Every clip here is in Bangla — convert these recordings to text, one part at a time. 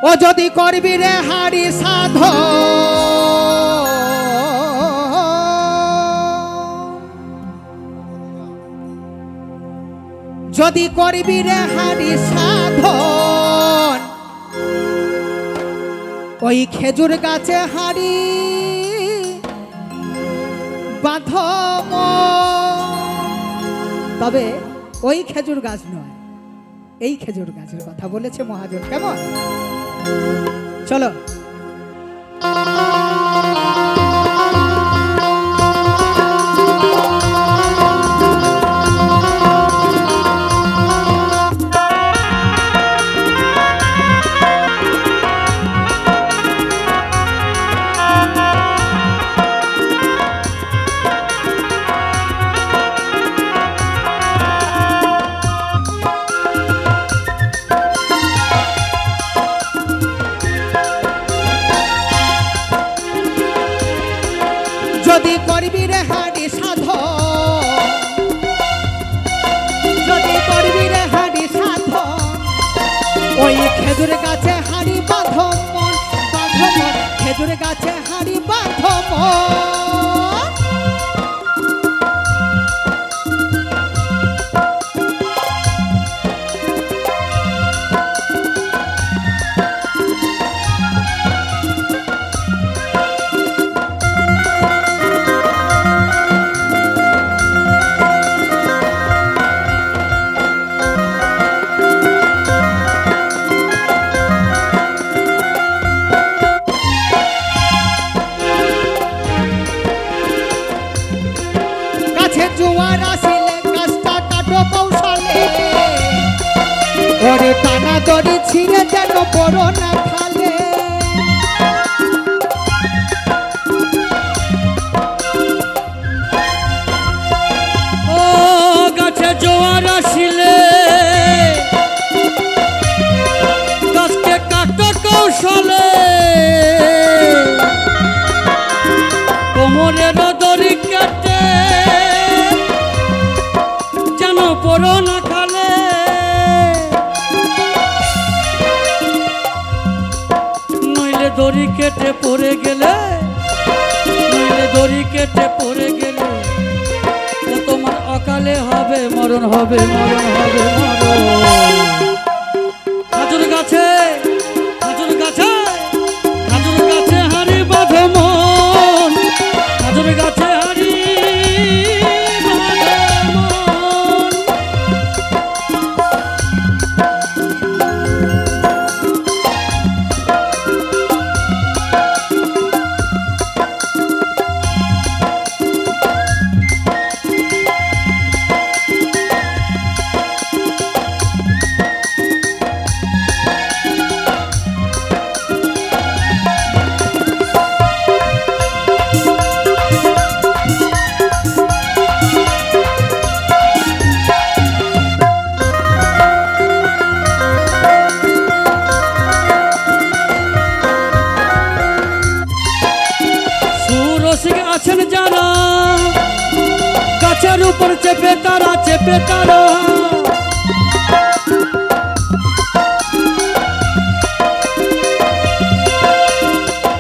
ও যদি করবি রে হারি সাধ যদি করবি রে হারি সাধন ওই খেজুর গাছে হারি বাঁধম তবে ওই খেজুর গাছ নয় এই খেজুর গাছের কথা বলেছে মহাজন কেমন চলো যদি করবি রে হাড়ি সাধন যদি করবি রে হাড়ি সাধন ওই খেজুর গাছে হাড়ি বাঁধম খেজুর গাছে হাড়ি বাঁধম জোয়ার আসিলে গাছটা কাটো কৌশলে ওরে টানা দড়ি ছিঁড়ে যেন বড় না খালে ও গাছে জোয়ার আসিলে গাছকে কাটো কৌশলে কোমরের দড়ি কাটে পড়ো না খালে নইলে দড়ি কেটে পড়ে গেলে নইলে দড়ি কেটে পড়ে গেলে ও তোমার অকালে হবে মরণ হবে মরণ হবে মরণ খাজুর গাছে খাজুর গাছে খাজুর গাছে হাড়ি বাঁধো মন খাজুর গাছে হাড়ি আছেন যারা গাছের উপর চেপে তারা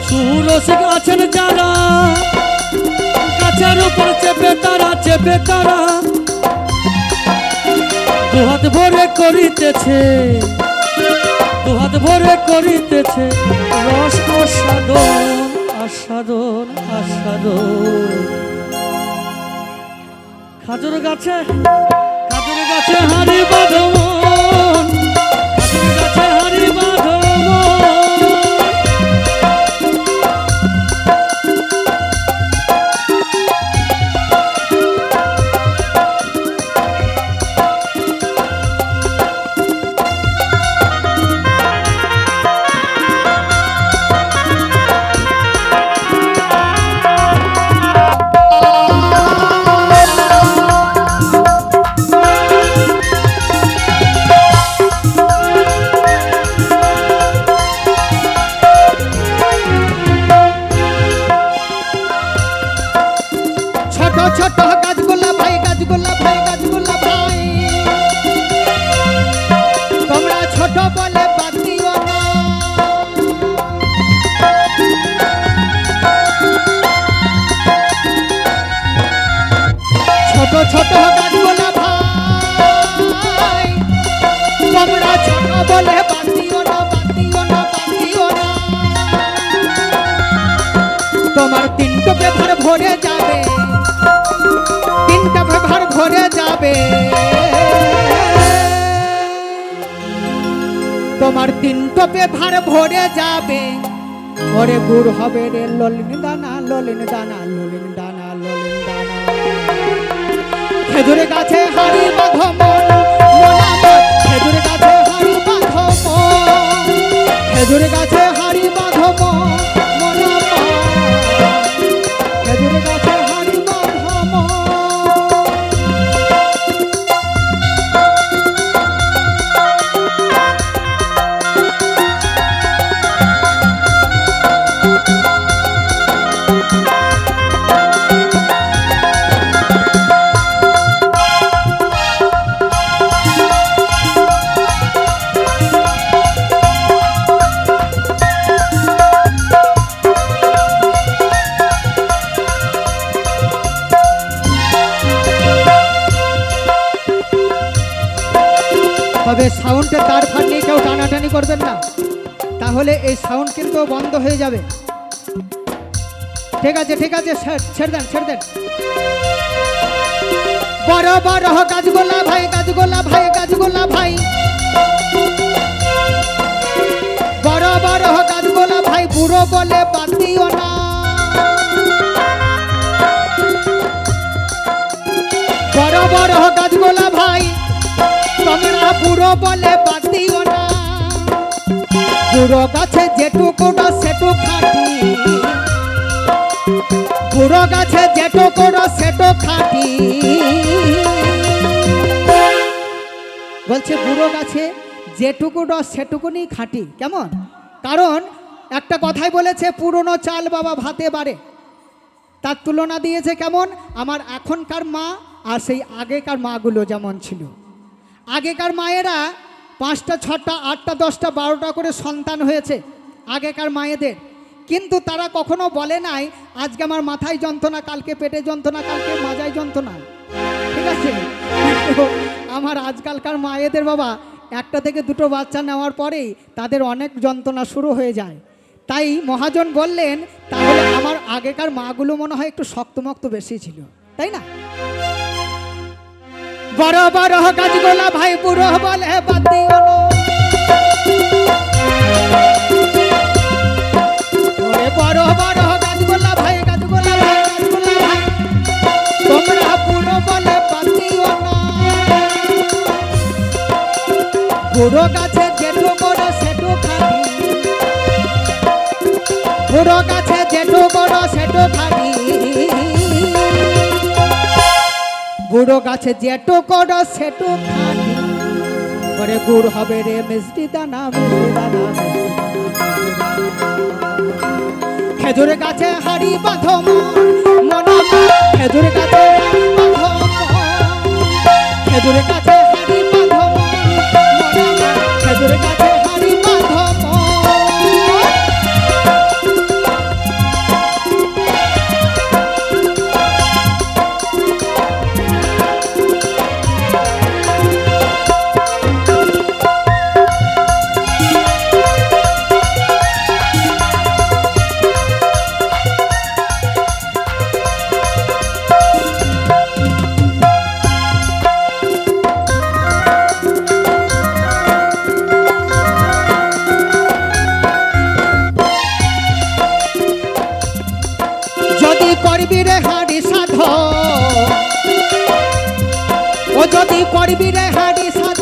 সুরসিক আছেন যারা গাছের উপর চেপে তারা দুহাত ভরে করিতেছে দুহাত ভরে করিতেছে রস আস্বাদন আস্বাদন আস্বাদন খাজুর গাছে হাড়ি বাঁধো মন খাজুর গাছে হাড়ি বাঁধো ভরে যাবে, তিনটা ভার ভরে যাবে, তোমার তিন টোপে ভার ভরে যাবে। ওরে গুড় হবে রে ললিন দানা, ললিন দানা, ললিন দানা, ললিন দানা। খেজুর গাছে হাড়ি বাঁধো মন, মন আমার খেজুর গাছে হাড়ি বাঁধো মন, খেজুর গাছে হাড়ি বাঁধো মন, মন আমার খেজুর গাছে হাড়ি বাঁধো মন। তবে সাউন্ডের তার ফার নিয়ে কেউ টানাটানি করবেন না, তাহলে এই সাউন্ড কিন্তু বন্ধ হয়ে যাবে। ঠিক আছে ঠিক আছে, ছেড়ে দেন ছেড়ে দেন। বড় বড় গাছগোলা ভাই, গাছগোলা ভাই, গাছগোলা ভাই, বড় বড় গাছগোলা ভাই, বুড়ো বলে বাদ দিও না। বড় বড় গাছগোলা ভাই, তোমরা বুড়ো বলে বাদ দিও না। বুড়ো গাছে যেটুকু না সেটু খাটি, বুড়ো গাছে যেটুকু না সেটু খাটি। বলছে বুড়ো গাছে যেটুকু না সেটুকুনি খাটি। কেমন? কারণ একটা কথাই বলেছে, পুরনো চাল বাবা ভাতে বাড়ে। তার তুলনা দিয়েছে কেমন, আমার এখনকার মা আর সেই আগেকার মাগুলো যেমন ছিল। আগেকার মায়েরা 5টা 6টা 8টা 10টা 12টা করে সন্তান হয়েছে আগেকার মায়েদের, কিন্তু তারা কখনো বলে নাই আজকে আমার মাথায় যন্ত্রণা, কালকে পেটে যন্ত্রণা, কালকে মাজায় যন্ত্রণা। ঠিক আছে, কিন্তু আমার আজকালকার মায়েদের বাবা 1টা থেকে 2টো বাচ্চা নেওয়ার পরেই তাদের অনেক যন্ত্রণা শুরু হয়ে যায়। তাই মহাজন বললেন তাহলে আমার আগেকার মাগুলো মনে হয় একটু শক্তমক্ত বেশি ছিল, তাই না? বড় বড় গাছগোলা ভাই, বুড়ো বলে বাদ দিও না। বড় বড় গাছগোলা ভাই, গাছগোলা ভাই, গাছগোলা ভাই, তোমরা বুড়ো বলে বাদ দিও না। বুড়ো গাছে যেটু বড় সেটু খাটি, বুড়ো গাছে যেটু বড় সেটু খাটি। বুড়ো গাছে যেটু করো সেটু খাটি। করে গুড় হবে রে মিষ্টি দানা, মিষ্টি দানা। খেজুর গাছে হাড়ি বাঁধো মন, খেজুর গাছে হাড়ি বাঁধো মন, খেজুর গাছে হাড়ি বাঁধো মন, খেজুর গাছে হাড়ি বাঁধো মন। করবি রে হাড়ি সাধ, ও যদি করবি রে হাড়ি সাধ,